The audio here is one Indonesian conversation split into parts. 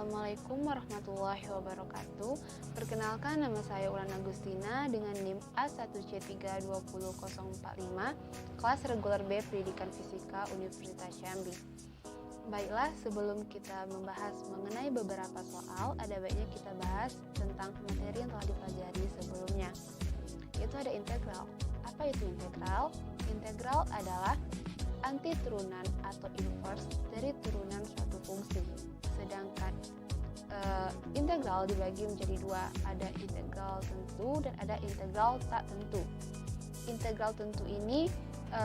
Assalamualaikum warahmatullahi wabarakatuh. Perkenalkan, nama saya Ulan Agustina dengan NIM A1C320045, kelas reguler B Pendidikan Fisika Universitas Syambi. Baiklah, sebelum kita membahas mengenai beberapa soal, ada baiknya kita bahas tentang materi yang telah dipelajari sebelumnya. Itu ada integral. Apa itu integral? Integral adalah anti turunan atau inverse dari turunan suatu fungsi. Sedangkan integral dibagi menjadi dua, ada integral tentu dan ada integral tak tentu. Integral tentu ini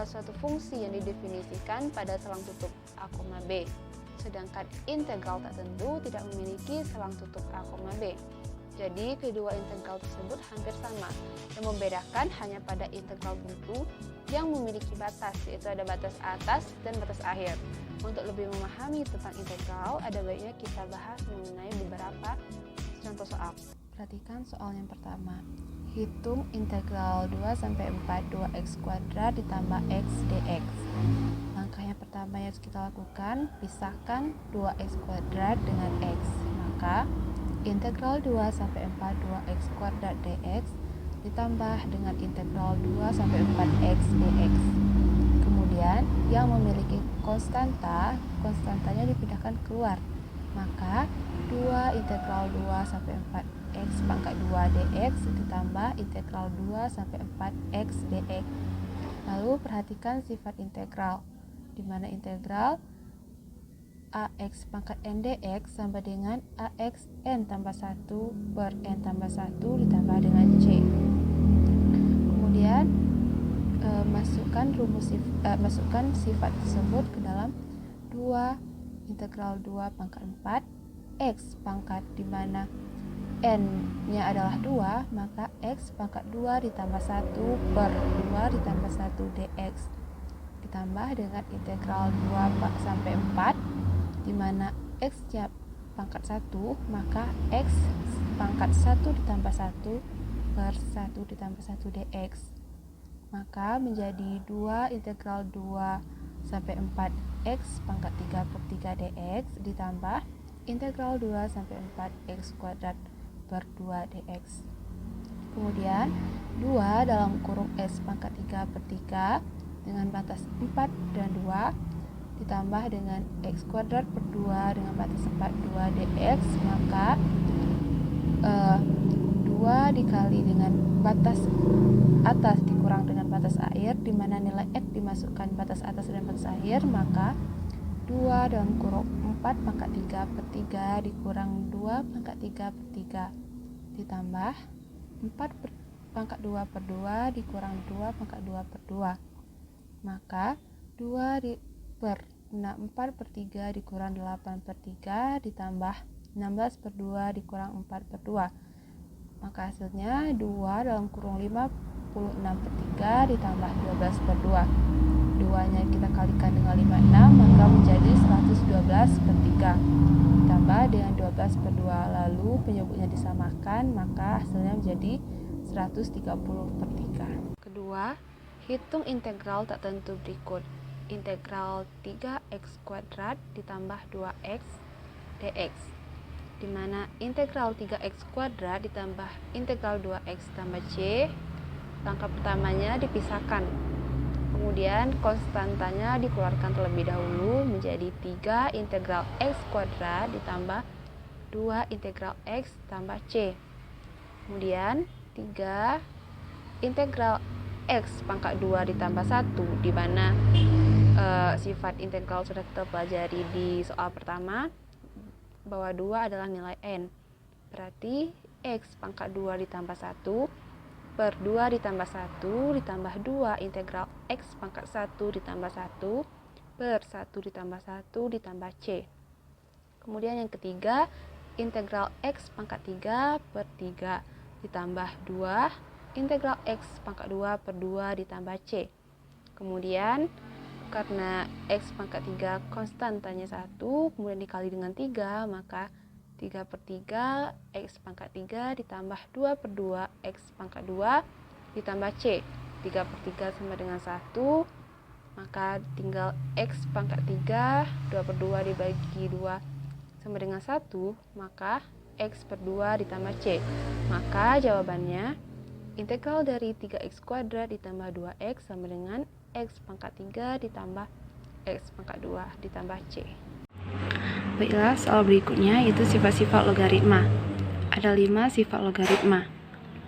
suatu fungsi yang didefinisikan pada selang tutup A, B. Sedangkan integral tak tentu tidak memiliki selang tutup A, B. Jadi kedua integral tersebut hampir sama. Yang membedakan hanya pada integral tentu yang memiliki batas, yaitu ada batas atas dan batas akhir. Untuk lebih memahami tentang integral, ada baiknya kita bahas mengenai beberapa contoh soal. Perhatikan soal yang pertama. Hitung integral 2-4 2x kuadrat ditambah x dx. Langkah yang pertama yang harus kita lakukan, pisahkan 2x kuadrat dengan x. Maka integral 2-4 2x kuadrat dx ditambah dengan integral 2-4x dx. Kemudian yang memiliki konstantanya dipindahkan keluar. Maka 2 integral 2-4x pangkat 2 dx ditambah integral 2-4x dx. Lalu perhatikan sifat integral, di mana integral ax pangkat n dx sama dengan ax n tambah 1 per n tambah 1 ditambah dengan c. Kemudian masukkan sifat tersebut ke dalam 2 integral 2 pangkat 4 x pangkat, di mana n-nya adalah 2, maka x pangkat 2 ditambah 1 per 2 ditambah 1 dx ditambah dengan integral 2 sampai 4, di mana x-nya pangkat 1, maka x pangkat 1 ditambah 1 per 1 ditambah 1 dx. Maka menjadi 2 integral 2 sampai 4 x pangkat 3 per 3 dx ditambah integral 2 sampai 4 x kuadrat per 2 dx. Kemudian 2 dalam kurung s pangkat 3 per 3 dengan batas 4 dan 2 ditambah dengan x kuadrat per 2 dengan batas 4 2 dx, maka 2 dikali dengan batas atas dikurang dengan batas akhir, di mana nilai x dimasukkan batas atas dan batas akhir, maka 2 dalam kurung 4 pangkat 3 per 3 dikurang 2 pangkat 3 per 3 ditambah 4 pangkat 2 per 2 dikurang 2 pangkat 2 per 2, maka 2 per 4 per 3 dikurang 8 per 3 ditambah 16 per 2 dikurang 4 per 2, maka hasilnya 2 dalam kurung 56 per 3 ditambah 12 per 2. 2 nya kita kalikan dengan 56, maka menjadi 112 per 3 ditambah dengan 12 per 2, lalu penyebutnya disamakan, maka hasilnya menjadi 130 per 3. Kedua, hitung integral tak tentu berikut. Integral 3x kuadrat ditambah 2x dx, di mana integral 3x kuadrat ditambah integral 2x tambah c, langkah pertamanya dipisahkan. Kemudian konstantanya dikeluarkan terlebih dahulu menjadi 3 integral x kuadrat ditambah 2 integral x tambah c. Kemudian 3 integral x pangkat 2 ditambah 1, di mana sifat integral sudah kita pelajari di soal pertama, bahwa 2 adalah nilai n. Berarti x pangkat 2 ditambah 1 per 2 ditambah 1 ditambah 2 integral x pangkat 1 ditambah 1 per 1 ditambah 1 ditambah c. Kemudian yang ketiga, integral x pangkat 3 per 3 ditambah 2 integral x pangkat 2 per 2 ditambah c. Kemudian karena x pangkat 3 konstantanya 1, kemudian dikali dengan 3, maka 3 per 3 x pangkat 3 ditambah 2 per 2 x pangkat 2 ditambah c. 3 per 3 sama dengan 1, maka tinggal x pangkat 3, 2 per 2 dibagi 2 sama dengan 1, maka X per 2 ditambah C. Maka jawabannya integral dari 3X kuadrat ditambah 2X sama dengan X pangkat 3 ditambah X pangkat 2 ditambah C. Baiklah, soal berikutnya yaitu sifat-sifat logaritma. Ada 5 sifat logaritma.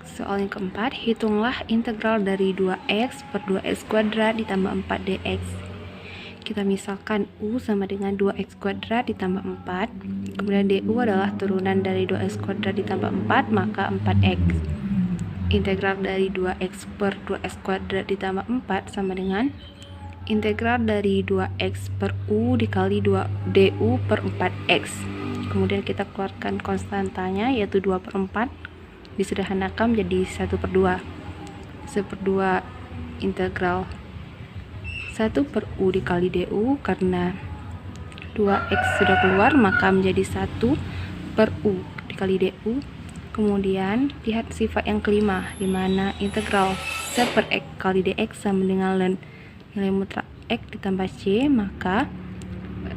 Soal yang keempat, hitunglah integral dari 2X per 2X kuadrat ditambah 4 dx. Kita misalkan U sama dengan 2X kuadrat ditambah 4, kemudian DU adalah turunan dari 2X kuadrat ditambah 4, maka 4X. Integral dari 2X per 2X kuadrat ditambah 4 sama dengan integral dari 2X per U dikali 2 DU per 4X. Kemudian kita keluarkan konstantanya yaitu 2 per 4, disederhanakan menjadi 1 per 2. 1 per 2 integral 1 per U dikali DU, karena 2X sudah keluar maka menjadi 1 per U dikali DU. Kemudian lihat sifat yang kelima, di mana integral 1 per X kali dx sama dengan ln nilai mutlak X ditambah C, maka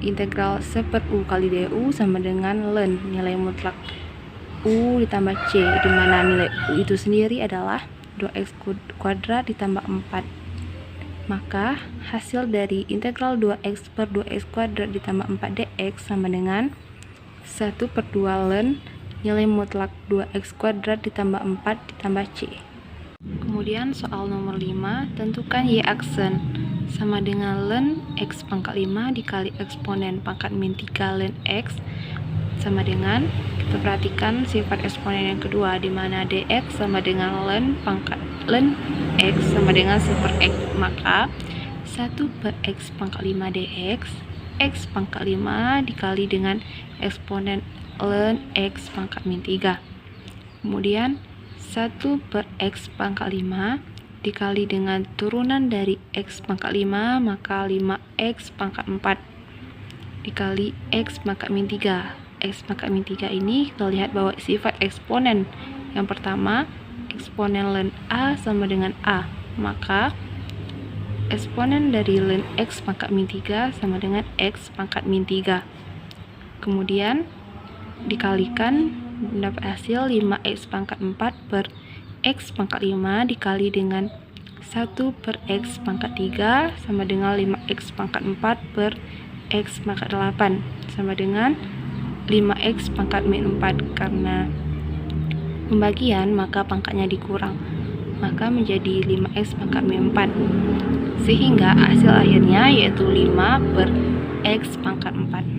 integral 1 per U kali DU sama dengan ln nilai mutlak U ditambah C, di mana nilai U itu sendiri adalah 2X kuadrat ditambah 4. Maka hasil dari integral 2X per 2X kuadrat ditambah 4 dx sama dengan 1 per 2 ln nilai mutlak 2X kuadrat ditambah 4 ditambah C. Kemudian soal nomor 5, tentukan Y aksen sama dengan ln X pangkat 5 dikali eksponen pangkat min 3 ln X sama dengan, kita perhatikan sifat eksponen yang kedua, di mana dx sama dengan ln pangkat ln X sama dengan 1 per X, maka 1 per X pangkat 5 dx X pangkat 5 dikali dengan eksponen ln X pangkat min 3. Kemudian 1 per X pangkat 5 dikali dengan turunan dari X pangkat 5, maka 5X pangkat 4 dikali X pangkat min 3. X pangkat min 3 ini kita lihat bahwa sifat eksponen yang pertama, eksponen ln A sama dengan A, maka eksponen dari ln X pangkat min 3 sama dengan X pangkat min 3. Kemudian dikalikan mendapat hasil 5X pangkat 4 per X pangkat 5 dikali dengan 1 per X pangkat 3 sama dengan 5X pangkat 4 per X pangkat 8 sama dengan 5X pangkat min 4. Karena pembagian maka pangkatnya dikurang, maka menjadi 5X pangkat min 4, sehingga hasil akhirnya yaitu 5 per X pangkat 4.